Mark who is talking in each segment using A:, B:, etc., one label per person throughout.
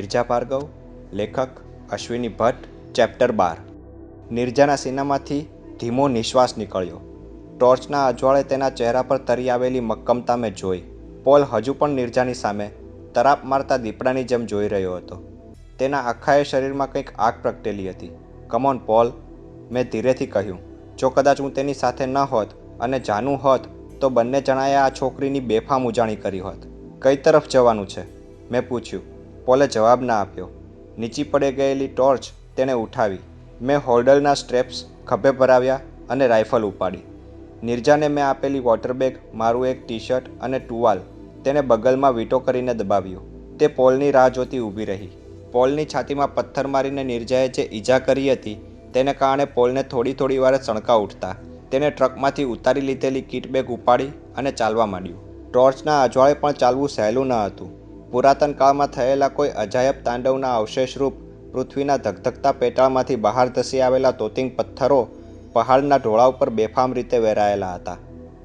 A: નિર્જા ભાર્ગવ, લેખક અશ્વિની ભટ્ટ. ચેપ્ટર 12. નિર્જાના સીનામાંથી ધીમો નિશ્વાસ નીકળ્યો. ટોર્ચના અજવાળે તેના ચહેરા પર તરી આવેલી મક્કમતા મેં જોઈ. પોલ હજુ પણ નિર્જાની સામે તરાપ મારતા દીપડાની જેમ જોઈ રહ્યો હતો. તેના આખાએ શરીરમાં કંઈક આગ પ્રગટેલી હતી. કમોન પોલ, મેં ધીરેથી કહ્યું. જો કદાચ હું તેની સાથે ન હોત અને જાનું હોત તો બંને જણાએ આ છોકરીની બેફામ ઉજાણી કરી હોત. કઈ તરફ જવાનું છે? મેં પૂછ્યું. પોલે જવાબ ના આપ્યો. નીચી પડી ગયેલી ટોર્ચ તેણે ઉઠાવી. મેં હોલ્ડરના સ્ટ્રેપ્સ ખભે ભરાવ્યા અને રાઇફલ ઉપાડી. નિર્જાને મેં આપેલી વોટર બેગ, મારું એક ટી શર્ટ અને ટુવાલ તેને બગલમાં વીંટો કરીને દબાવ્યું. તે પોલની રાહ જોતી ઊભી રહી. પોલની છાતીમાં પથ્થર મારીને નિર્જાએ જે ઈજા કરી હતી તેને કારણે પોલને થોડી વારે સણકા ઉઠતા. તેને ટ્રકમાંથી ઉતારી લીધેલી કિટ બેગ ઉપાડી અને ચાલવા માંડ્યું. ટોર્ચના અજવાળે પણ ચાલવું સહેલું ન હતું. પુરાતન કાળમાં થયેલા કોઈ અજાયબ તાંડવના અવશેષરૂપ પૃથ્વીના ધગધગતા પેટાળમાંથી બહાર ધસી આવેલા તોતિંગ પથ્થરો પહાડના ઢોળા ઉપર બેફામ રીતે વેરાયેલા હતા.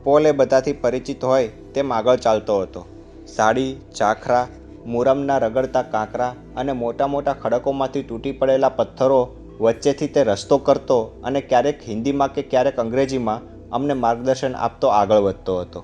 A: પોલ એ બધાથી પરિચિત હોય તેમ આગળ ચાલતો હતો. સાડી, ઝાખરા, મુરમના રગડતા કાંકરા અને મોટા ખડકોમાંથી તૂટી પડેલા પથ્થરો વચ્ચેથી તે રસ્તો કરતો અને ક્યારેક હિન્દીમાં કે ક્યારેક અંગ્રેજીમાં અમને માર્ગદર્શન આપતો આગળ વધતો હતો.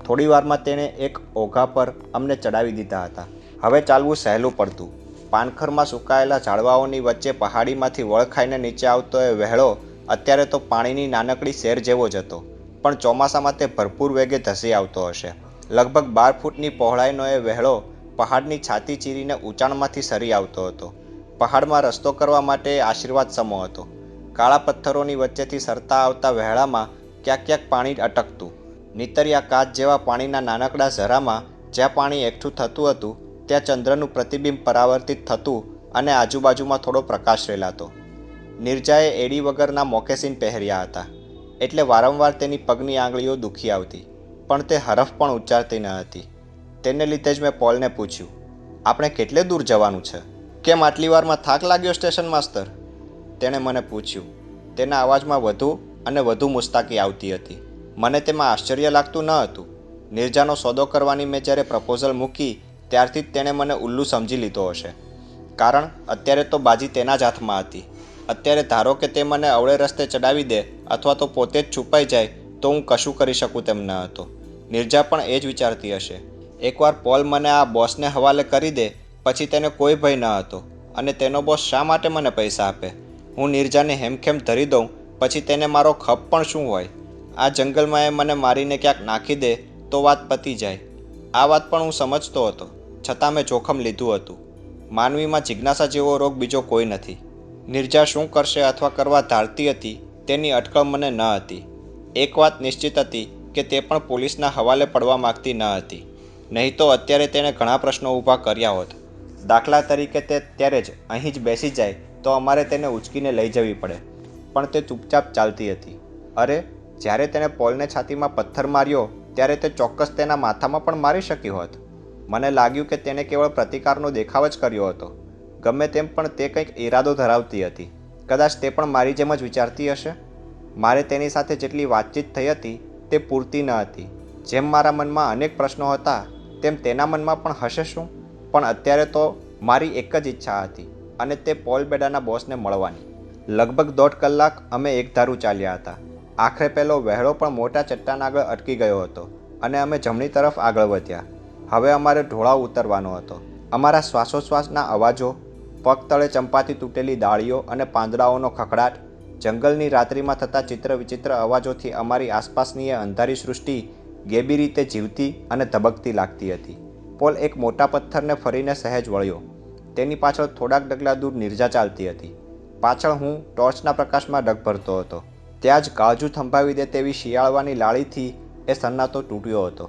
A: થોડી વારમાં તેણે એક ઓઘા પર અમને ચડાવી દીધા હતા. હવે ચાલવું સહેલું પડતું. પાનખરમાં સુકાયેલા ઝાડવાઓની વચ્ચે પહાડીમાંથી વળ ખાઈને નીચે આવતો એ વહેળો અત્યારે તો પાણીની નાનકડી શેર જેવો જ હતો, પણ ચોમાસામાં તે ભરપૂર વેગે ધસી આવતો હશે. લગભગ 12 ફૂટની પહોળાઈનો એ વહેળો પહાડની છાતી ચીરીને ઊંચાણમાંથી સરી આવતો હતો. પહાડમાં રસ્તો કરવા માટે આશીર્વાદ સમો હતો. કાળા પથ્થરોની વચ્ચેથી સરતા આવતા વહેળામાં ક્યાંક પાણી અટકતું. નીતરિયા કાચ જેવા પાણીના નાનકડા ઝરામાં જ્યાં પાણી એકઠું થતું હતું ત્યાં ચંદ્રનું પ્રતિબિંબ પરાવર્તિત થતું અને આજુબાજુમાં થોડો પ્રકાશ રેલાતો. નિર્જાએ એડી વગરના મોકેસીન પહેર્યા હતા, એટલે વારંવાર તેની પગની આંગળીઓ દુખી આવતી, પણ તે હરફ પણ ઉચ્ચારતી ન હતી. તેને લીધે જ મેં પોલને પૂછ્યું, આપણે કેટલે દૂર જવાનું છે? કેમ આટલી વારમાં થાક લાગ્યો સ્ટેશન માસ્તર? તેણે મને પૂછ્યું. તેના અવાજમાં વધુ અને વધુ મુસ્તાકી આવતી હતી. મને તેમાં આશ્ચર્ય લાગતું ન હતું. નિર્જાનો સોદો કરવાની મેં જ્યારે પ્રપોઝલ મૂકી ત્યારથી જ તેણે મને ઉલ્લુ સમજી લીધો હશે, કારણ અત્યારે તો બાજી તેના જ હાથમાં હતી. અત્યારે ધારો કે તે મને અવળે રસ્તે ચડાવી દે અથવા તો પોતે જ છુપાઈ જાય તો હું કશું કરી શકું તેમ ન હતો. નિર્જા પણ એ જ વિચારતી હશે. એકવાર પોલ મને આ બોસને હવાલે કરી દે પછી તેને કોઈ ભય ન હતો, અને તેનો બોસ શા માટે મને પૈસા આપે? હું નિર્જાને હેમખેમ ધરી દઉં પછી તેને મારો ખપ પણ શું હોય? આ જંગલમાં એ મને મારીને ક્યાંક નાખી દે તો વાત પતી જાય. આ વાત પણ હું સમજતો હતો, છતાં મેં જોખમ લીધું હતું. માનવીમાં જિજ્ઞાસા જેવો રોગ બીજો કોઈ નથી. નિર્જા શું કરશે અથવા કરવા ધારતી હતી તેની અટકળ મને ન હતી. એક વાત નિશ્ચિત હતી કે તે પણ પોલીસના હવાલે પડવા માગતી ન હતી. નહીં તો અત્યારે તેણે ઘણા પ્રશ્નો ઊભા કર્યા હોત. દાખલા તરીકે તે ત્યારે જ અહીં જ બેસી જાય તો અમારે તેને ઉચકીને લઈ જવી પડે, પણ તે ચૂપચાપ ચાલતી હતી. અરે, જ્યારે તેણે પોલને છાતીમાં પથ્થર માર્યો ત્યારે તે ચોક્કસ તેના માથામાં પણ મારી શકી હોત. મને લાગ્યું કે તેણે કેવળ પ્રતિકારનો દેખાવ જ કર્યો હતો. ગમે તેમ પણ તે કંઈક ઈરાદો ધરાવતી હતી. કદાચ તે પણ મારી જેમ જ વિચારતી હશે. મારે તેની સાથે જેટલી વાતચીત થઈ હતી તે પૂરતી ન હતી. જેમ મારા મનમાં અનેક પ્રશ્નો હતા તેમ તેના મનમાં પણ હશે શું? પણ અત્યારે તો મારી એક જ ઈચ્છા હતી, અને તે પોલ બેડાના બોસને મળવાની. લગભગ 1.5 કલાક અમે એકધારું ચાલ્યા હતા. આખરે પેલો વહેળો પણ મોટા ચટ્ટાન આગળ અટકી ગયો હતો અને અમે જમણી તરફ આગળ વધ્યા. હવે અમારે ઢોળાવ ઉતરવાનો હતો. અમારા શ્વાસોશ્વાસના અવાજો, પગ તળે ચંપાતી તૂટેલી ડાળીઓ અને પાંદડાઓનો ખખડાટ, જંગલની રાત્રિમાં થતા ચિત્ર વિચિત્ર અવાજોથી અમારી આસપાસની એ અંધારી સૃષ્ટિ ગેબી રીતે જીવતી અને ધબકતી લાગતી હતી. પોલ એક મોટા પથ્થરને ફરીને સહેજ વળ્યો. તેની પાછળ થોડાક ડગલા દૂર નિર્જા ચાલતી હતી. પાછળ હું ટોર્ચના પ્રકાશમાં ડગ ભરતો હતો. ત્યાં જ કાળજું થંભાવી દે તેવી શિયાળવાની લાળીથી એ સન્નાટો તૂટ્યો હતો.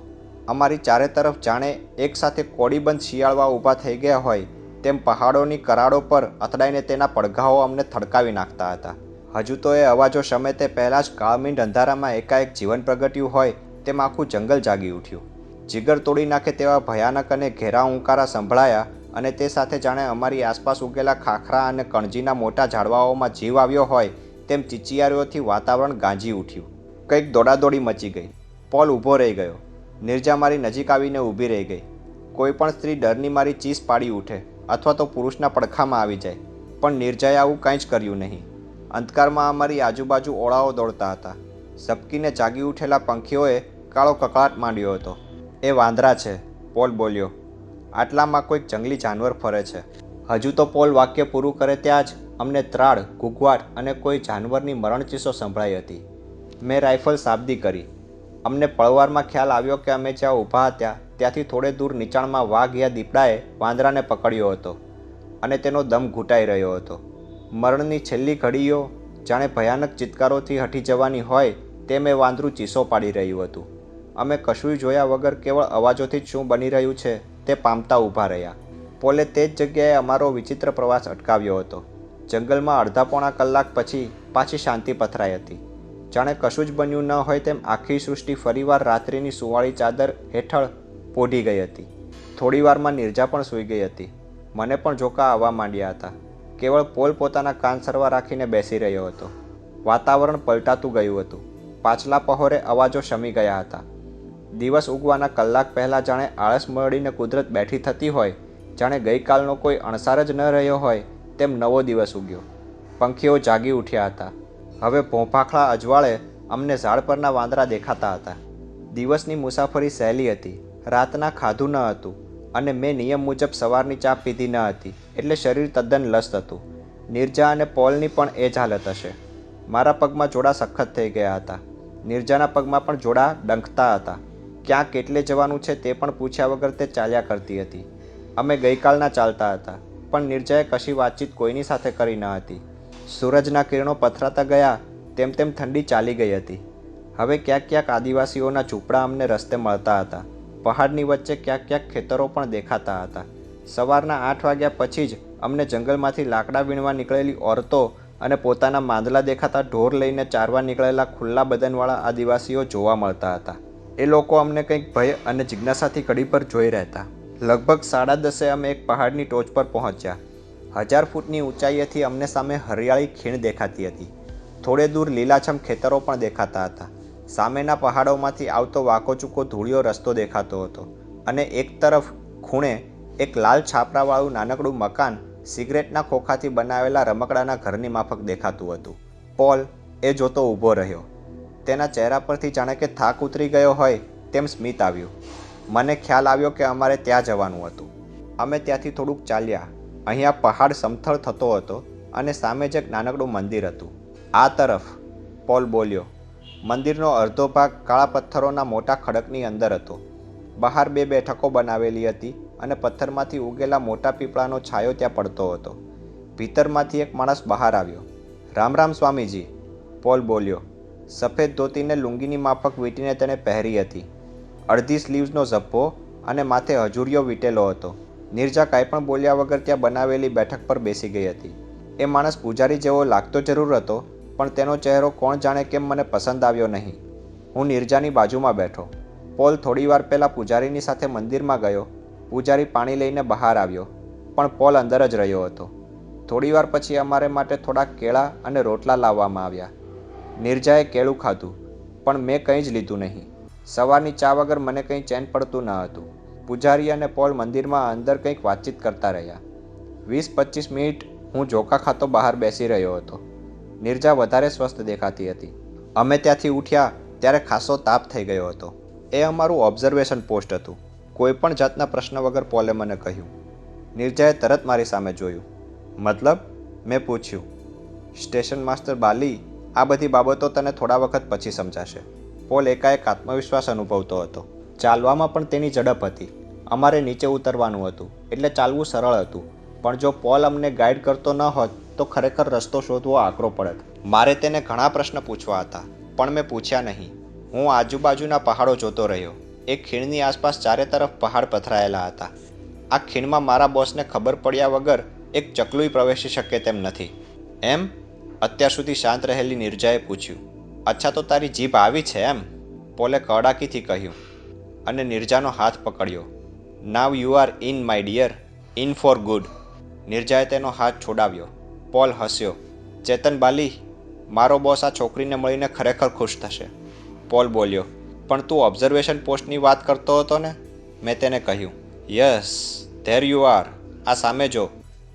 A: અમારી ચારે તરફ જાણે એકસાથે કોડીબંધ શિયાળવા ઊભા થઈ ગયા હોય તેમ પહાડોની કરાડો પર અથડાઈને તેના પડઘાઓ અમને થડકાવી નાખતા હતા. હજુ તો એ અવાજો શમે તે પહેલાં જ કાળમીંડ અંધારામાં એકાએક જીવન પ્રગટ્યું હોય તેમ આખું જંગલ જાગી ઉઠ્યું. જીગર તોડી નાખે તેવા ભયાનક અને ઘેરા ઊંકારા સંભળાયા, અને તે સાથે જાણે અમારી આસપાસ ઉગેલા ખાખરા અને કણજીના મોટા ઝાડવાઓમાં જીવ આવ્યો હોય તેમ ચીચિયારીઓથી વાતાવરણ ગાંજી ઉઠ્યું. કંઈક દોડાદોડી મચી ગઈ. પોલ ઊભો રહી ગયો. નિર્જા મારી નજીક આવીને ઊભી રહી ગઈ. કોઈ પણ સ્ત્રી ડરની મારી ચીસ પાડી ઉઠે, અથવા તો પુરુષના પડખામાં આવી જાય, પણ નિર્જાએ આવું કંઈ જ કર્યું નહીં. અંધકારમાં અમારી આજુબાજુ ઓળાઓ દોડતા હતા. ઝબકીને જાગી ઉઠેલા પંખીઓએ કાળો કકળાટ માંડ્યો હતો. એ વાંદરા છે, પોલ બોલ્યો. આટલામાં કોઈક જંગલી જાનવર ફરે છે. હજુ તો પોલ વાક્ય પૂરું કરે ત્યાં જ અમને ત્રાડ, ઘૂઘવાટ અને કોઈ જાનવરની મરણચીસો સંભળાઈ હતી. મેં રાઇફલ સાબદી કરી. અમને પળવારમાં ખ્યાલ આવ્યો કે અમે જ્યાં ઊભા હતા ત્યાંથી થોડે દૂર નીચાણમાં વાઘ યા દીપડાએ વાંદરાને પકડ્યો હતો અને તેનો દમ ઘૂંટાઈ રહ્યો હતો. મરણની છેલ્લી ઘડીઓ જાણે ભયાનક ચિત્કારોથી હટી જવાની હોય તેમ એ વાંદરું ચીસો પાડી રહ્યું હતું. અમે કશુંય જોયા વગર કેવળ અવાજોથી જ શું બની રહ્યું છે તે પામતા ઊભા રહ્યા. પોલે તે જ જગ્યાએ અમારો વિચિત્ર પ્રવાસ અટકાવ્યો હતો. જંગલમાં અડધા પોણા કલાક પછી પાછી શાંતિ પથરાઈ હતી. જાણે કશું જ બન્યું ન હોય તેમ આખી સૃષ્ટિ ફરીવાર રાત્રિની સુવાળી ચાદર હેઠળ પોઢી ગઈ હતી. થોડીવારમાં નિર્જા પણ સૂઈ ગઈ હતી. મને પણ ઝોકા આવવા માંડ્યા હતા. કેવળ પોલ પોતાના કાન સરવા રાખીને બેસી રહ્યો હતો. વાતાવરણ પલટાતું ગયું હતું. પાછલા પહોરે અવાજો શમી ગયા હતા. દિવસ ઉગવાના કલાક પહેલાં જાણે આળસ મળીને કુદરત બેઠી થતી હોય, જાણે ગઈકાલનો કોઈ અણસાર જ ન રહ્યો હોય તેમ નવો દિવસ ઉગ્યો. પંખીઓ જાગી ઉઠ્યા હતા. હવે ભોંભાખલા અજવાળે અમને ઝાડ પરના વાંદરા દેખાતા હતા. દિવસની મુસાફરી સહેલી હતી. રાતના ખાધું ન હતું અને મેં નિયમ મુજબ સવારની ચા પીધી ન હતી, એટલે શરીર તદ્દન લસ્ત હતું. નિર્જા અને પોલની પણ એ જ હાલત હશે. મારા પગમાં જોડા સખત થઈ ગયા હતા. નિર્જાના પગમાં પણ જોડા ડંખતા હતા. ક્યાં કેટલે જવાનું છે તે પણ પૂછ્યા વગર તે ચાલ્યા કરતી હતી. અમે ગઈકાલના ચાલતા હતા, પણ નિર્જાએ કશી વાતચીત કોઈની સાથે કરી ન હતી. સૂરજના કિરણો પથરાતા ગયા તેમ તેમ ઠંડી ચાલી ગઈ હતી. હવે ક્યાંક ક્યાંક આદિવાસીઓના ઝૂંપડા અમને રસ્તે મળતા હતા. પહાડની વચ્ચે ક્યાંક ક્યાંક ખેતરો પણ દેખાતા હતા. સવારના 8 વાગ્યા પછી જ અમને જંગલમાંથી લાકડા વીણવા નીકળેલી ઓરતો અને પોતાના માંદલા દેખાતા ઢોર લઈને ચારવા નીકળેલા ખુલ્લા બદનવાળા આદિવાસીઓ જોવા મળતા હતા. એ લોકો અમને કંઈક ભય અને જિજ્ઞાસાથી ઘડી પર જોઈ રહેતા. લગભગ 10:30 અમે એક પહાડની ટોચ પર પહોંચ્યા. 1000 ફૂટની ઊંચાઈએથી અમને સામે હરિયાળી ખીણ દેખાતી હતી. થોડે દૂર લીલાછમ ખેતરો પણ દેખાતા હતા. સામેના પહાડોમાંથી આવતો વાંકોચૂકો ધૂળિયો રસ્તો દેખાતો હતો અને એક તરફ ખૂણે એક લાલ છાપરાવાળું નાનકડું મકાન સિગરેટના ખોખાથી બનાવેલા રમકડાના ઘરની માફક દેખાતું હતું. પોલ એ જોતો ઊભો રહ્યો. તેના ચહેરા પરથી જાણે કે થાક ઉતરી ગયો હોય તેમ સ્મિત આવ્યું. મને ખ્યાલ આવ્યો કે અમારે ત્યાં જવાનું હતું. અમે ત્યાંથી થોડુંક ચાલ્યા. અહીંયા પહાડ સમથળ થતો હતો અને સામે જ એક નાનકડું મંદિર હતું. આ તરફ, પોલ બોલ્યો. મંદિરનો અડધો ભાગ કાળા પથ્થરોના મોટા ખડકની અંદર હતો. બહાર 2 બેઠકો બનાવેલી હતી અને પથ્થરમાંથી ઉગેલા મોટા પીપળાનો છાયો ત્યાં પડતો હતો. ભીતરમાંથી એક માણસ બહાર આવ્યો. રામ રામ સ્વામીજી, પોલ બોલ્યો. સફેદ ધોતીને લુંગીની માફક વીંટીને તેણે પહેરી હતી. અડધી સ્લીવ્સનો ઝભ્ભો અને માથે હજુરિયો વીંટેલો હતો. નિર્જા કાંઈ પણ બોલ્યા વગર ત્યાં બનાવેલી બેઠક પર બેસી ગઈ હતી. એ માણસ પૂજારી જેવો લાગતો જરૂર હતો, પણ તેનો ચહેરો કોણ જાણે કેમ મને પસંદ આવ્યો નહીં. હું નિર્જાની બાજુમાં બેઠો. પોલ થોડીવાર પહેલાં પૂજારીની સાથે મંદિરમાં ગયો. પૂજારી પાણી લઈને બહાર આવ્યો, પણ પોલ અંદર જ રહ્યો હતો. થોડીવાર પછી અમારે માટે થોડાક કેળા અને રોટલા લાવવામાં આવ્યા. નિર્જાએ કેળું ખાધું, પણ મેં કંઈ જ લીધું નહીં. સવારની ચા વગર મને કંઈ ચેન પડતું ન હતું. પૂજારી અને પોલ મંદિરમાં અંદર કંઈક વાતચીત કરતા રહ્યા. 20-25 મિનિટ હું ઝોકા ખાતો બહાર બેસી રહ્યો હતો. નિર્જા વધારે સ્વસ્થ દેખાતી હતી. અમે ત્યાંથી ઉઠ્યા ત્યારે ખાસો તાપ થઈ ગયો હતો. એ અમારું ઓબ્ઝર્વેશન પોસ્ટ હતું. કોઈ પણ જાતના પ્રશ્ન વગર પોલે મને કહ્યું. નિર્જાએ તરત મારી સામે જોયું. મતલબ? મેં પૂછ્યું. સ્ટેશન માસ્ટર બાલી, આ બધી બાબતો તને થોડા વખત પછી સમજાશે. પોલ એકાએક આત્મવિશ્વાસ અનુભવતો હતો. ચાલવામાં પણ તેની ઝડપ હતી. અમારે નીચે ઉતરવાનું હતું, એટલે ચાલવું સરળ હતું. પણ જો પોલ અમને ગાઈડ કરતો ન હોત તો ખરેખર રસ્તો શોધવો આકરો પડત. મારે તેને ઘણા પ્રશ્ન પૂછવા હતા, પણ મેં પૂછ્યા નહીં. હું આજુબાજુના પહાડો જોતો રહ્યો. એ ખીણની આસપાસ ચારે તરફ પહાડ પથરાયેલા હતા. આ ખીણમાં મારા બોસને ખબર પડ્યા વગર એક ચકલુય પ્રવેશી શકે તેમ નથી. એમ? અત્યાર સુધી શાંત રહેલી નિર્જાએ પૂછ્યું. અચ્છા, તો તારી જીભ આવી છે એમ? પોલે કડાકીથી કહ્યું અને નિર્જાનો હાથ પકડ્યો. Now you are in my dear, in for good. નિર્જાએ તેનો હાથ છોડાવ્યો. પોલ હસ્યો. ચેતન બાલી, મારો બોસ આ છોકરીને મળીને ખરેખર ખુશ થશે. પોલ બોલ્યો. પણ તું ઓબ્ઝર્વેશન પોસ્ટની વાત કરતો હતો ને? મેં તેને કહ્યું. Yes, there you are. આ સામે જો,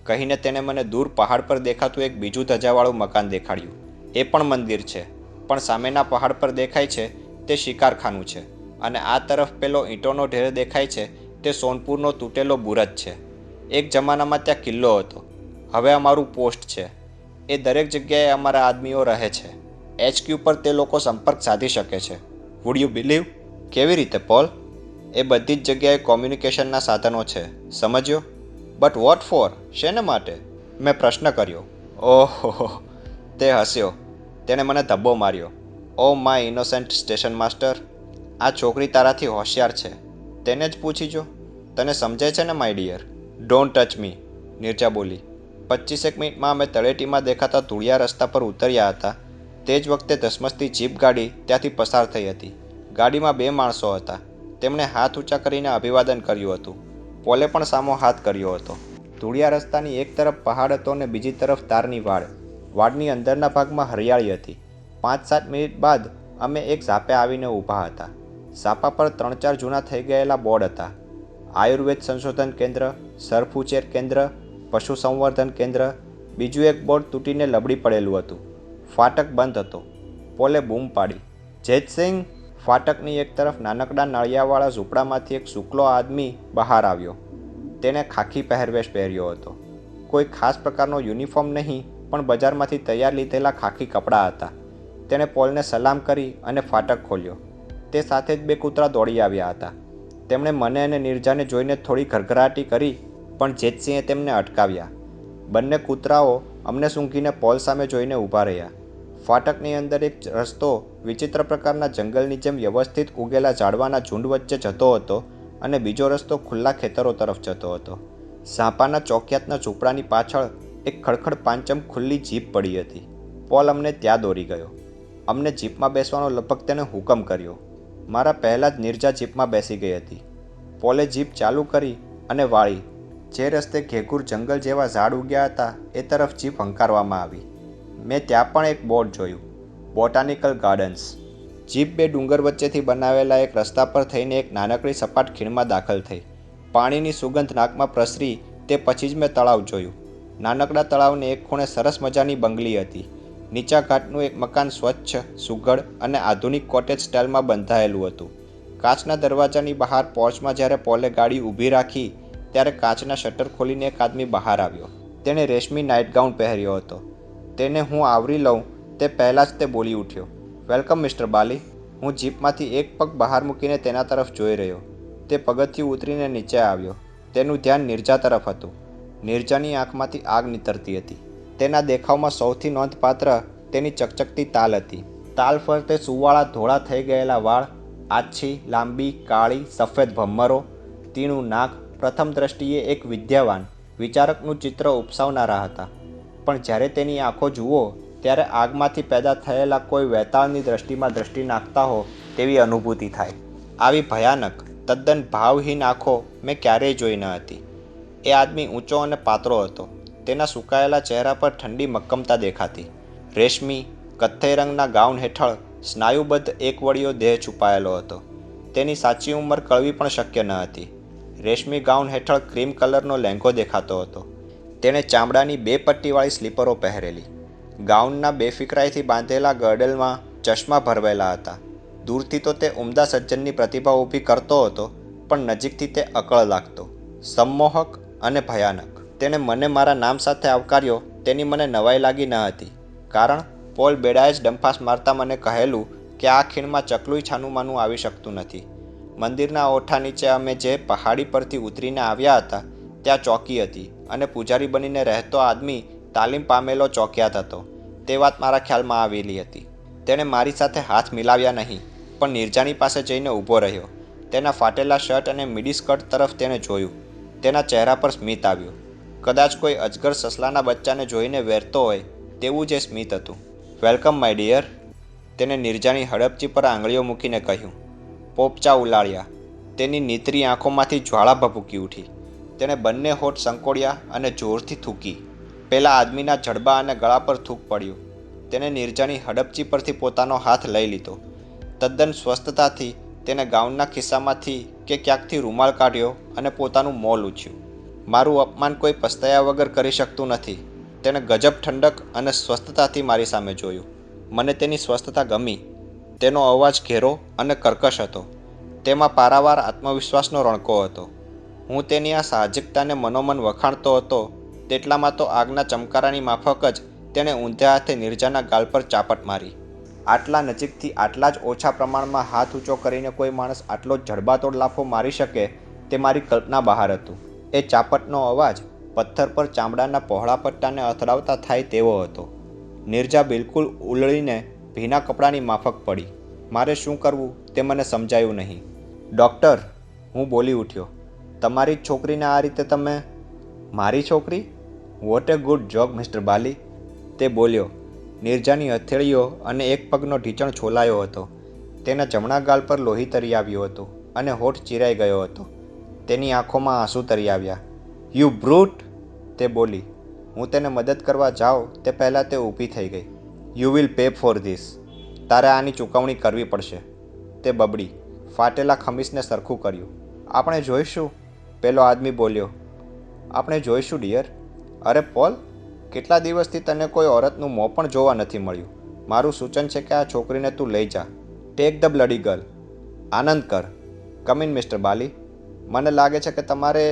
A: કહીને તેને મને દૂર પહાડ પર દેખાતું એક બીજું ધજાવાળું મકાન દેખાડ્યું. એ પણ મંદિર છે, પણ સામેના પહાડ પર દેખાય છે તે શિકારખાનું છે, અને આ તરફ પેલો ઈંટોનો ઢેર દેખાય છે તે સોનપુરનો તૂટેલો બુરજ છે. એક જમાનામાં ત્યાં કિલ્લો હતો, હવે અમારું પોસ્ટ છે. એ દરેક જગ્યાએ અમારા આદમીઓ રહે છે. HQ પર તે લોકો સંપર્ક સાધી શકે છે. Would you believe? કેવી રીતે, પોલ? એ બધી જ જગ્યાએ કોમ્યુનિકેશનના સાધનો છે, સમજ્યો? But vote for? શેને માટે? મેં પ્રશ્ન કર્યો. ઓહો, તે હસ્યો. તેણે મને ધબ્બો માર્યો. Oh my innocent station master, આ છોકરી તારાથી હોશિયાર છે. તેને જ પૂછી જો. તને સમજાય છે ને my dear? Don't touch me, Neerja બોલી. 25 મિનિટમાં અમે તળેટીમાં દેખાતા ધૂળિયા રસ્તા પર ઉતર્યા હતા. તે જ વખતે ધસમસતી જીપ ગાડી ત્યાંથી પસાર થઈ હતી. ગાડીમાં 2 માણસો હતા. તેમણે હાથ ઊંચા કરીને અભિવાદન કર્યું હતું. પોલે પણ સામો હાથ કર્યો હતો. ધૂળિયા રસ્તાની એક તરફ પહાડ હતો અને બીજી તરફ તારની વાડ. વાડની અંદરના ભાગમાં હરિયાળી હતી. 5-7 મિનિટ બાદ અમે એક ઝાપે આવીને ઊભા હતા. ઝાપા પર 3-4 જૂના થઈ ગયેલા બોર્ડ હતા. આયુર્વેદ સંશોધન કેન્દ્ર, સર્ફ ઉછેર કેન્દ્ર, પશુ સંવર્ધન કેન્દ્ર. બીજું એક બોર્ડ તૂટીને લબડી પડેલું હતું. ફાટક બંધ હતો. પોલે બૂમ પાડી, જેતસિંહ! ફાટકની એક તરફ નાનકડા નળિયાવાળા ઝૂંપડામાંથી એક સૂકલો આદમી બહાર આવ્યો. તેણે ખાખી પહેરવેશ પહેર્યો હતો. કોઈ ખાસ પ્રકારનો યુનિફોર્મ નહીં, પણ બજારમાંથી તૈયાર લીધેલા ખાખી કપડાં હતા. તેણે પોલને સલામ કરી અને ફાટક ખોલ્યો. તે સાથે જ 2 કૂતરા દોડી આવ્યા હતા. તેમણે મને અને નિર્જાને જોઈને થોડી ઘરઘરાટી કરી, પણ જેતસિંહે તેમને અટકાવ્યા. બંને કૂતરાઓ અમને સૂંઘીને પોલ સામે જોઈને ઊભા રહ્યા. ફાટકની અંદર એક રસ્તો વિચિત્ર પ્રકારના જંગલની જેમ વ્યવસ્થિત ઉગેલા ઝાડવાના ઝુંડ વચ્ચે જતો હતો અને બીજો રસ્તો ખુલ્લા ખેતરો તરફ જતો હતો. ઝાપાના ચોકિયાતના ઝૂંપડાની પાછળ એક ખડખડ પાંચમ ખુલ્લી જીપ પડી હતી. પોલ અમને ત્યાં દોરી ગયો. અમને જીપમાં બેસવાનો લગભગ તેણે હુકમ કર્યો. મારા પહેલાં જ નિર્જા જીપમાં બેસી ગઈ હતી. પોલે જીપ ચાલુ કરી અને વાળી. જે રસ્તે ઘેઘૂર જંગલ જેવા ઝાડ ઉગ્યા હતા એ તરફ જીપ હંકારવામાં આવી. મેં ત્યાં પણ એક બોર્ડ જોયું, બોટાનિકલ ગાર્ડન્સ. જીપ 2 ડુંગર વચ્ચેથી બનાવેલા એક રસ્તા પર થઈને એક નાનકડી સપાટ ખીણમાં દાખલ થઈ. પાણીની સુગંધ નાકમાં પ્રસરી તે પછી જ મેં તળાવ જોયું. નાનકડા તળાવને એક ખૂણે સરસ મજાની બંગલી હતી. નીચા ઘાટનું એક મકાન સ્વચ્છ, સુઘડ અને આધુનિક કોટેજ સ્ટાઇલમાં બંધાયેલું હતું. કાચના દરવાજાની બહાર પોર્ચમાં જ્યારે પોલે ગાડી ઊભી રાખી ત્યારે કાચના શટર ખોલીને એક આદમી બહાર આવ્યો. તેણે રેશમી નાઇટ ગાઉન પહેર્યો હતો. તેને હું આવરી લઉં તે પહેલાં જ તે બોલી ઉઠ્યો, વેલકમ મિસ્ટર બાલી. હું જીપમાંથી એક પગ બહાર મૂકીને તેના તરફ જોઈ રહ્યો. તે પગથિયું ઉતરીને નીચે આવ્યો. તેનું ધ્યાન નિર્જા તરફ હતું. નિર્જાની આંખમાંથી આગ નીતરતી હતી. તેના દેખાવમાં સૌથી નોંધપાત્ર તેની ચકચકતી તાલ હતી. તાલ ફરતે સુવાળા ધોળા થઈ ગયેલા વાળ, આછી, લાંબી, કાળી, સફેદ ભમ્મરો, તીણું નાક પ્રથમ દ્રષ્ટિએ એક વિદ્યાવાન, વિચારકનું ચિત્ર ઉપસાવનારા હતા. પણ જ્યારે તેની આંખો જુઓ ત્યારે આગમાંથી પેદા થયેલા કોઈ વેતાળની દ્રષ્ટિમાં દ્રષ્ટિ નાખતા હો તેવી અનુભૂતિ થાય. આવી ભયાનક, તદ્દન ભાવહીન આંખો મેં ક્યારેય જોઈ ન હતી. એ આદમી ઊંચો અને પાતળો હતો. તેના સુકાયેલા ચહેરા પર ઠંડી મક્કમતા દેખાતી. રેશમી, કથ્થઈ રંગના ગાઉન હેઠળ સ્નાયુબદ્ધ એકવડિયો દેહ છુપાયેલો હતો. તેની સાચી ઉંમર કળવી પણ શક્ય ન હતી. રેશમી ગાઉન હેઠળ ક્રીમ કલરનો લહેંગો દેખાતો હતો. તેણે ચામડાની 2 પટ્ટીવાળી સ્લીપરો પહેરેલી. ગાઉનના બેફિકરાઈથી બાંધેલા ગર્ડલમાં ચશ્મા ભરવેલા હતા. દૂરથી તો તે ઉમદા સજ્જનની પ્રતિભા ઊભી કરતો હતો, પણ નજીકથી તે અકળ લાગતો, સંમોહક અને ભયાનક. તેણે મને મારા નામ સાથે આવકાર્યો તેની મને નવાઈ લાગી ન હતી, કારણ પોલ બેડાએ જ ડંફાસ મારતા મને કહેલું કે આ ખીણમાં ચકલુંય છાનુંમાનું આવી શકતું નથી. મંદિરના ઓઠા નીચે અમે જે પહાડી પરથી ઉતરીને આવ્યા હતા ત્યાં ચોકી હતી અને પૂજારી બનીને રહેતો આદમી તાલીમ પામેલો ચોકિયાત હતો. તે વાત મારા ખ્યાલમાં આવેલી હતી. તેણે મારી સાથે હાથ મિલાવ્યા નહીં, પણ નિર્જાની પાસે જઈને ઊભો રહ્યો. તેના ફાટેલા શર્ટ અને મીડી સ્કર્ટ તરફ તેણે જોયું. તેના ચહેરા પર સ્મિત આવ્યું. કદાચ કોઈ અજગર સસલાના બચ્ચાને જોઈને વેરતો હોય તેવું જ એ સ્મિત હતું. વેલકમ માય ડિયર, તેણે નિર્જાની હડપચી પર આંગળીઓ મૂકીને કહ્યું. પોપચા ઉલાળ્યા. તેની નીતરી આંખોમાંથી જ્વાળા ભભૂકી ઉઠી. તેણે બંને હોઠ સંકોડ્યા અને જોરથી થૂકી. પેલા આદમીના જડબા અને ગળા પર થૂક પડ્યું. તેણે નિર્જાની હડપચી પરથી પોતાનો હાથ લઈ લીધો. તદ્દન સ્વસ્થતાથી તેણે ગાઉનના ખિસ્સામાંથી કે ક્યાંકથી રૂમાલ કાઢ્યો અને પોતાનું મોં લૂછ્યું. મારું અપમાન કોઈ પસ્તાયા વગર કરી શકતું નથી. તેણે ગજબ ઠંડક અને સ્વસ્થતાથી મારી સામે જોયું. મને તેની સ્વસ્થતા ગમી. તેનો અવાજ ઘેરો અને કર્કશ હતો. તેમાં પારાવાર આત્મવિશ્વાસનો રણકો હતો. હું તેની આ સાહજિકતાને મનોમન વખાણતો હતો તેટલામાં તો આગના ચમકારાની માફક જ તેણે ઊંધા હાથે નીરજાના ગાલ પર ચાપટ મારી. આટલા નજીકથી આટલા જ ઓછા પ્રમાણમાં હાથ ઊંચો કરીને કોઈ માણસ આટલો જડબાતોડ લાફો મારી શકે તે મારી કલ્પના બહાર હતું. એ ચાપટનો અવાજ પથ્થર પર ચામડાના પહોળા પટ્ટાને અથડાવતા થાય તેવો હતો. નીરજા બિલકુલ ઉલળીને ભીના કપડાની માફક પડી. મારે શું કરવું તે મને સમજાયું નહીં. ડૉક્ટર, હું બોલી ઉઠ્યો, તમારી જ છોકરીને આ રીતે તમે? મારી છોકરી? વોટ એ ગુડ જોક મિસ્ટર બાલી, તે બોલ્યો. નીરજાની હથેળીઓ અને એક પગનો ઢીંચણ છોલાયો હતો. તેના જમણા ગાલ પર લોહી તરી આવ્યું હતું અને હોઠ ચીરાઈ ગયો હતો. તેની આંખોમાં આંસુ તરી આવ્યા. યુ બ્રૂટ, તે બોલી. હું તેને મદદ કરવા જાઉં તે પહેલાં તે ઊભી થઈ ગઈ. You will pay for this, તારે આની ચૂકવણી કરવી પડશે, તે બબડી. ફાટેલા ખમીસને સરખું કર્યું. આપણે જોઈશું, પેલો આદમી બોલ્યો. આપણે જોઈશું ડિયર. અરે પોલ, કેટલા દિવસથી તને કોઈ ઓરતનું મોં પણ જોવા નથી મળ્યું. મારું સૂચન છે કે આ છોકરીને તું લઈ જા. Take the bloody girl. આનંદ કર. Come in mister Bali. મને લાગે છે કે તમારે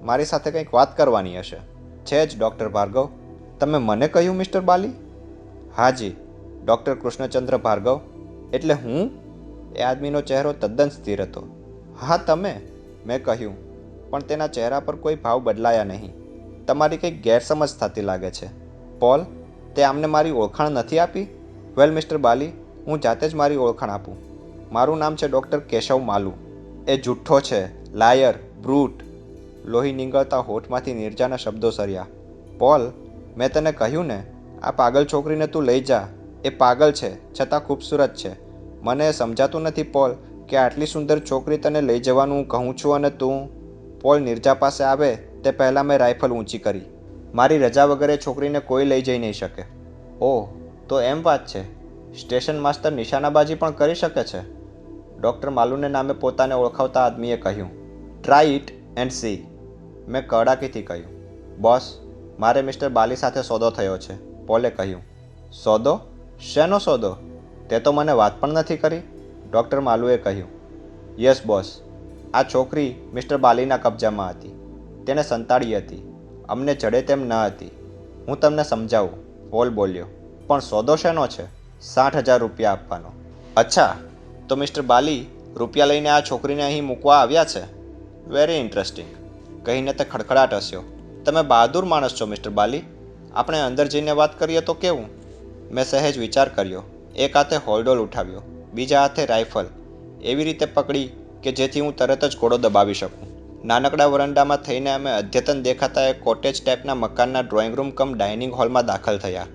A: મારી સાથે કંઈક વાત કરવાની હશે. છે જ ડૉક્ટર ભાર્ગવ. તમે મને કહ્યું મિસ્ટર બાલી? હાજી, ડૉક્ટર કૃષ્ણચંદ્ર ભાર્ગવ. એટલે હું? એ આદમીનો ચહેરો તદ્દન સ્થિર હતો. હા તમે, મેં કહ્યું, પણ તેના ચહેરા પર કોઈ ભાવ બદલાયા નહીં. તમારી કંઈક ગેરસમજ થતી લાગે છે. પોલ, તે આમને મારી ઓળખાણ નથી આપી? વેલ મિસ્ટર બાલી, હું જાતે જ મારી ઓળખાણ આપું. મારું નામ છે ડૉક્ટર કેશવ માલુ. એ જુઠ્ઠો છે, લાયર, બ્રૂટ. લોહી નીંગળતા હોઠમાંથી નીરજાના શબ્દો સર્યા. પોલ, મેં તને કહ્યું ને, આ પાગલ છોકરીને તું લઈ જા. એ પાગલ છે છતાં ખૂબસૂરત છે. મને એ સમજાતું નથી પોલ કે આટલી સુંદર છોકરી તને લઈ જવાનું હું કહું છું અને તું... પોલ નીરજા પાસે આવે તે પહેલાં મેં રાઇફલ ઊંચી કરી. મારી રજા વગર એ છોકરીને કોઈ લઈ જઈ નહીં શકે. ઓહ, તો એમ વાત છે. સ્ટેશન માસ્તર નિશાનાબાજી પણ કરી શકે છે. ડૉક્ટર માલુને નામે પોતાને ઓળખાવતા આદમીએ કહ્યું. ટ્રાય ઇટ એન્ડ સી, મેં કડાકીથી કહ્યું. બોસ, મારે મિસ્ટર બાલી સાથે સોદો થયો છે, પોલે કહ્યું. સોદો? શેનો સોદો? તે તો મને વાત પણ નથી કરી, ડૉક્ટર માલુએ કહ્યું. યસ બોસ, આ છોકરી મિસ્ટર બાલીના કબજામાં હતી. તેણે સંતાડી હતી. અમને જડે તેમ ન હતી. હું તમને સમજાવું, પોલ બોલ્યો. પણ સોદો શેનો છે? 60,000 રૂપિયા આપવાનો. અચ્છા, તો મિસ્ટર બાલી રૂપિયા લઈને આ છોકરીને અહીં મૂકવા આવ્યા છે? વેરી ઇન્ટરેસ્ટિંગ, કહીને તે ખડખડાટ હસ્યો. તમે બહાદુર માણસ છો મિસ્ટર બાલી. આપણે અંદર જઈને વાત કરીએ તો કેવું? મેં સહેજ વિચાર કર્યો. એક હાથે હોલ્ડોલ ઉઠાવ્યો, બીજા હાથે રાઇફલ એવી રીતે પકડી કે જેથી હું તરત જ ઘોડો દબાવી શકું. નાનકડા વરંડામાં થઈને અમે અદ્યતન દેખાતા એક કોટેજ ટાઈપના મકાનના ડ્રોઈંગ રૂમ કમ ડાઇનિંગ હોલમાં દાખલ થયા.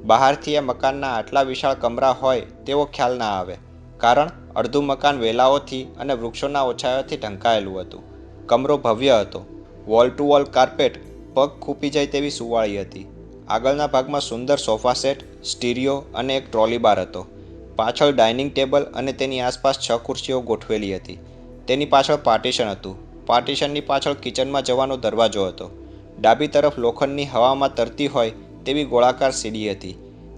A: બહારથી એ મકાનના આટલા વિશાળ કમરા હોય તેવો ખ્યાલ ના આવે, કારણ અડધું મકાન વેલાઓથી અને વૃક્ષોના ઓછાયોથી ઢંકાયેલું હતું. કમરો ભવ્ય હતો. વોલ ટુ વોલ કાર્પેટ પગ ખૂપી જાય તેવી સુવાળી હતી. આગળના ભાગમાં સુંદર સોફા સેટ, સ્ટીરિયો અને એક ટ્રોલી બાર હતો. પાછળ ડાઇનિંગ ટેબલ અને તેની આસપાસ 6 ખુરશીઓ ગોઠવેલી હતી. તેની પાછળ પાર્ટીશન હતું. પાર્ટીશનની પાછળ કિચનમાં જવાનો દરવાજો હતો. ડાબી તરફ લોખંડની હવામાં તરતી હોય તેવી ગોળાકાર સીડી હતી.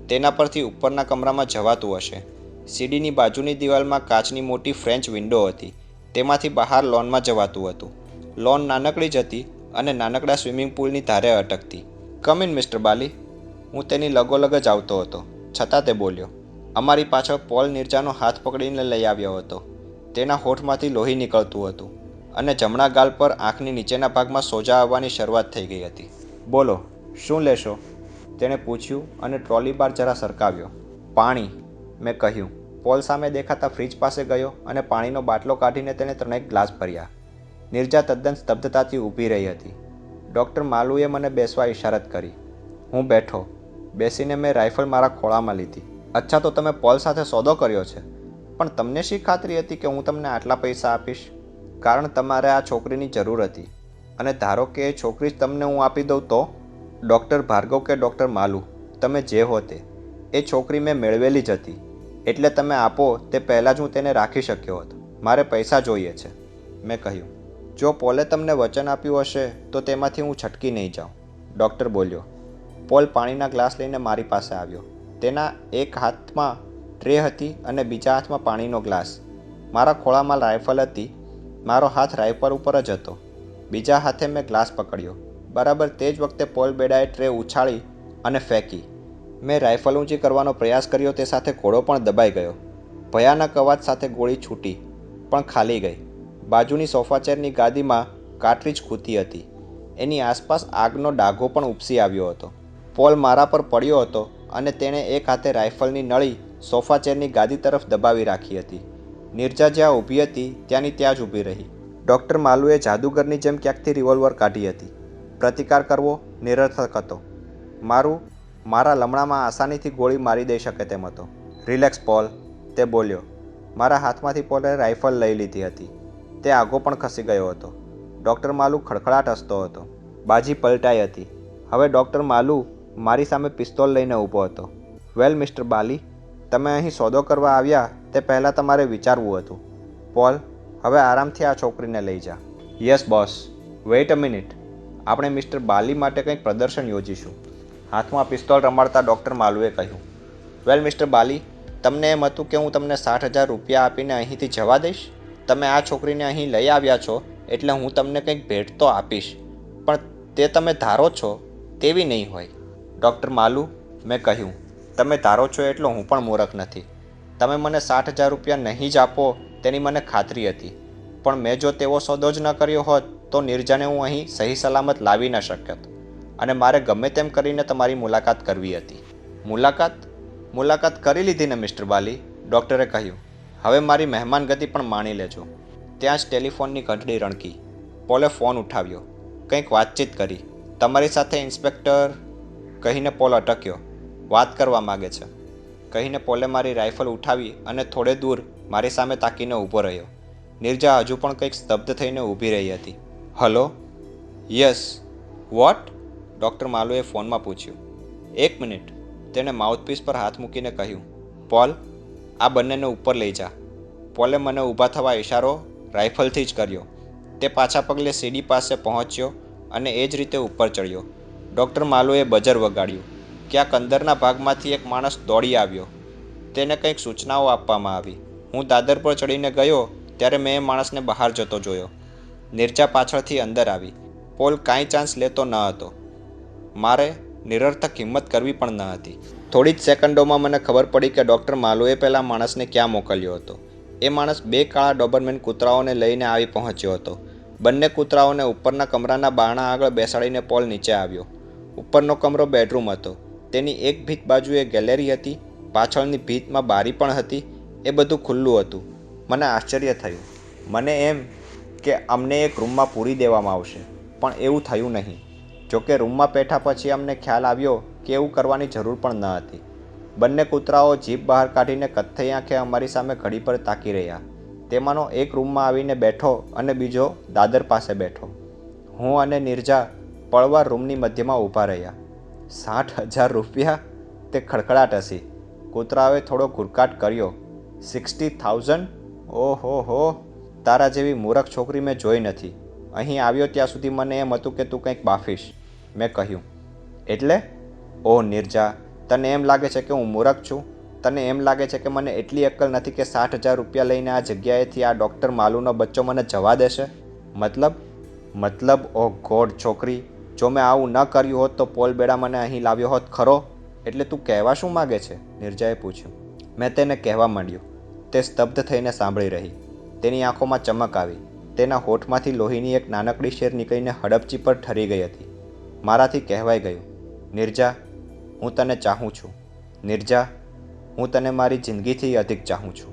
A: તેના પરથી ઉપરના કમરામાં જવાતું હશે. સીડીની બાજુની દિવાલમાં કાચની મોટી ફ્રેન્ચ વિન્ડો હતી. તેમાંથી બહાર લોનમાં જવાતું હતું. લોન નાનકડી જ હતી અને નાનકડા સ્વિમિંગ પુલની ધારે અટકતી. કમ ઇન મિસ્ટર બાલી. હું તેની લગોલગ જ આવતો હતો, છતાં તે બોલ્યો. અમારી પાછળ પોલ નીરજાનો હાથ પકડીને લઈ આવ્યો હતો. તેના હોઠમાંથી લોહી નીકળતું હતું અને જમણા ગાલ પર આંખની નીચેના ભાગમાં સોજા આવવાની શરૂઆત થઈ ગઈ હતી. બોલો, શું લેશો? તેણે પૂછ્યું અને ટ્રોલી બાર જરા સરકાવ્યો. પાણી, મેં કહ્યું. પોલ સામે દેખાતા ફ્રીજ પાસે ગયો અને પાણીનો બાટલો કાઢીને તેણે 3 ગ્લાસ ભર્યા. નીરજા તદ્દન સ્તબ્ધતાથી ઊભી રહી હતી. ડૉક્ટર માલુએ મને બેસવા ઇશારત કરી. હું બેઠો. બેસીને મેં રાઇફલ મારા ખોળામાં લીધી. અચ્છા, તો તમે પોલ સાથે સોદો કર્યો છે, પણ તમને શી ખાતરી હતી કે હું તમને આટલા પૈસા આપીશ? કારણ તમારે આ છોકરીની જરૂર હતી, અને ધારો કે એ છોકરી જ તમને હું આપી દઉં તો? ડૉક્ટર ભાર્ગવ કે ડૉક્ટર માલુ, તમે જે હો તે, એ છોકરી મેં મેળવેલી જ હતી. એટલે તમે આપો તે પહેલાં જ હું તેને રાખી શક્યો હતો. મારે પૈસા જોઈએ છે, મેં કહ્યું. જો પોલે તમને વચન આપ્યું હશે તો તેમાંથી હું છટકી નહીં જાઉં, ડૉક્ટર બોલ્યો. પોલ પાણીના ગ્લાસ લઈને મારી પાસે આવ્યો. તેના એક હાથમાં ટ્રે હતી અને બીજા હાથમાં પાણીનો ગ્લાસ. મારા ખોળામાં રાઇફલ હતી. મારો હાથ રાઇફલ ઉપર જ હતો. બીજા હાથે મેં ગ્લાસ પકડ્યો. બરાબર તે જ વખતે પોલ બેડાએ ટ્રે ઉછાળી અને ફેંકી. મેં રાઇફલ ઊંચી કરવાનો પ્રયાસ કર્યો, તે સાથે ઘોડો પણ દબાઈ ગયો. ભયાનક અવાજ સાથે ગોળી છૂટી, પણ ખાલી ગઈ. બાજુની સોફા ચેરની ગાદીમાં કાર્ટ્રીજ ખૂતી હતી. એની આસપાસ આગનો ડાઘો પણ ઉપસી આવ્યો હતો. પોલ મારા પર પડ્યો હતો અને તેણે એક હાથે રાઇફલની નળી સોફા ચેરની ગાદી તરફ દબાવી રાખી હતી. નિર્જા જ્યાં ઊભી હતી ત્યાંની ત્યાં જ ઊભી રહી. ડૉક્ટર માલુએ જાદુગરની જેમ ક્યાંકથી રિવોલ્વર કાઢી હતી. પ્રતિકાર કરવો નિરર્થક હતો. મારા લમણામાં આસાનીથી ગોળી મારી દઈ શકે તેમ હતો. રિલેક્સ પોલ, તે બોલ્યો. મારા હાથમાંથી પોલે રાઇફલ લઈ લીધી હતી. તે આગો પણ ખસી ગયો હતો. ડૉક્ટર માલુ ખડખડાટ હસતો હતો. બાજી પલટાઈ હતી. હવે ડૉક્ટર માલુ મારી સામે પિસ્તોલ લઈને ઊભો હતો. વેલ મિસ્ટર બાલી, તમે અહીં સોદો કરવા આવ્યા તે પહેલાં તમારે વિચારવું હતું. પોલ, હવે આરામથી આ છોકરીને લઈ જા. Yes boss. વેઇટ અ મિનિટ, આપણે મિસ્ટર બાલી માટે કંઈક પ્રદર્શન યોજીશું, હાથમાં પિસ્તોલ રમાડતા ડૉક્ટર માલુએ કહ્યું. વેલ મિસ્ટર બાલી, તમને એમ હતું કે હું તમને 60,000 રૂપિયા આપીને અહીંથી જવા દઈશ? તમે આ છોકરીને અહીં લઈ આવ્યા છો એટલે હું તમને કંઈક ભેટ તો આપીશ, પણ તે તમે ધારો છો તેવી નહીં હોય. ડૉક્ટર માલુ, મેં કહ્યું, તમે ધારો છો એટલો હું પણ મૂર્ખ નથી. તમે મને 60,000 રૂપિયા નહીં જ આપો તેની મને ખાતરી હતી, પણ મેં જો તેવો સોદો જ ન કર્યો હોત તો નિર્જાને હું અહીં સહી સલામત લાવી ન શક્યત, અને મારે ગમે તેમ કરીને તમારી મુલાકાત કરવી હતી. મુલાકાત કરી લીધી ને મિસ્ટર બાલી, ડૉક્ટરે કહ્યું. હવે મારી મહેમાનગતિ પણ માણી લેજો. ત્યાં જ ટેલિફોનની ઘંટડી રણકી. પોલે ફોન ઉઠાવ્યો. કંઈક વાતચીત કરી. તમારી સાથે ઇન્સ્પેક્ટર કહીને પોલ અટક્યો. વાત કરવા માગે છે કહીને પોલે મારી રાઇફલ ઉઠાવી અને થોડે દૂર મારી સામે તાકીને ઊભો રહ્યો. નિર્જા હજુ પણ કંઈક સ્તબ્ધ થઈને ઊભી રહી હતી. હલો? યસ. વોટ? ડૉક્ટર માલુએ ફોનમાં પૂછ્યું. 1 મિનિટ, તેણે માઉથપીસ પર હાથ મૂકીને કહ્યું. પોલ, આ બંનેને ઉપર લઈ જા. પોલે મને ઊભા થવા ઇશારો રાઇફલથી જ કર્યો. તે પાછા પગલે સીડી પાસે પહોંચ્યો અને એ જ રીતે ઉપર ચડ્યો. ડૉક્ટર માલુએ બજર વગાડ્યું. ક્યાંક અંદરના ભાગમાંથી એક માણસ દોડી આવ્યો. તેને કંઈક સૂચનાઓ આપવામાં આવી. હું દાદર પર ચડીને ગયો ત્યારે મેં એ માણસને બહાર જતો જોયો. નિર્જા પાછળથી અંદર આવી. પોલ કાંઈ ચાન્સ લેતો ન હતો. મારે નિરર્થક હિંમત કરવી પણ ન હતી. થોડી જ સેકન્ડોમાં મને ખબર પડી કે ડૉક્ટર માલુએ પેલા માણસને ક્યાં મોકલ્યો હતો. એ માણસ 2 કાળા ડોબરમેન કૂતરાઓને લઈને આવી પહોંચ્યો હતો. બંને કૂતરાઓને ઉપરના કમરાના બારણા આગળ બેસાડીને પોલ નીચે આવ્યો. ઉપરનો કમરો બેડરૂમ હતો. તેની એક ભીત બાજુએ ગેલેરી હતી. પાછળની ભીતમાં બારી પણ હતી. એ બધું ખુલ્લું હતું. મને આશ્ચર્ય થયું. મને એમ કે અમને એક રૂમમાં પૂરી દેવામાં આવશે, પણ એવું થયું નહીં. જોકે રૂમમાં બેઠા પછી અમને ખ્યાલ આવ્યો કે એવું કરવાની જરૂર પણ ન હતી. બંને કૂતરાઓ જીભ બહાર કાઢીને કથ્થઈ આંખે અમારી સામે ઘડી પર તાકી રહ્યા. તેમાંનો એક રૂમમાં આવીને બેઠો અને બીજો દાદર પાસે બેઠો. હું અને નિર્જા પળવાર રૂમની મધ્યમાં ઊભા રહ્યા. 60,000 રૂપિયા? તે ખડખડાટ હસી. કૂતરાઓએ થોડો ઘૂરકાટ કર્યો. 60,000? ઓહો હો, તારા જેવી મૂરખ છોકરી મેં જોઈ નથી. અહીં આવ્યો ત્યાં સુધી મને એમ હતું કે તું કંઈક બાફીશ. મેં કહ્યું. એટલે? ઓહ નિર્જા, તને એમ લાગે છે કે હું મૂરખ છું? તને એમ લાગે છે કે મને એટલી અક્કલ નથી કે 60,000 રૂપિયા લઈને આ જગ્યાએથી આ ડૉક્ટર માલુનો બચ્ચો મને જવા દેશે? મતલબ ઓહ ગોડ છોકરી, જો મેં આવું ન કર્યું હોત તો પોલ બેડા મને અહીં લાવ્યો હોત ખરો? એટલે તું કહેવા શું માગે છે? નિર્જાએ પૂછ્યું. મેં તેને કહેવા માંડ્યું. તે સ્તબ્ધ થઈને સાંભળી રહી. તેની આંખોમાં ચમક આવી. તેના હોઠમાંથી લોહીની એક નાનકડી શેર નીકળીને હડપચી પર ઠરી ગઈ હતી. મારાથી કહેવાઈ ગયું. નિર્જા, હું તને ચાહું છું. નિર્જા, હું તને મારી જિંદગીથી અધિક ચાહું છું.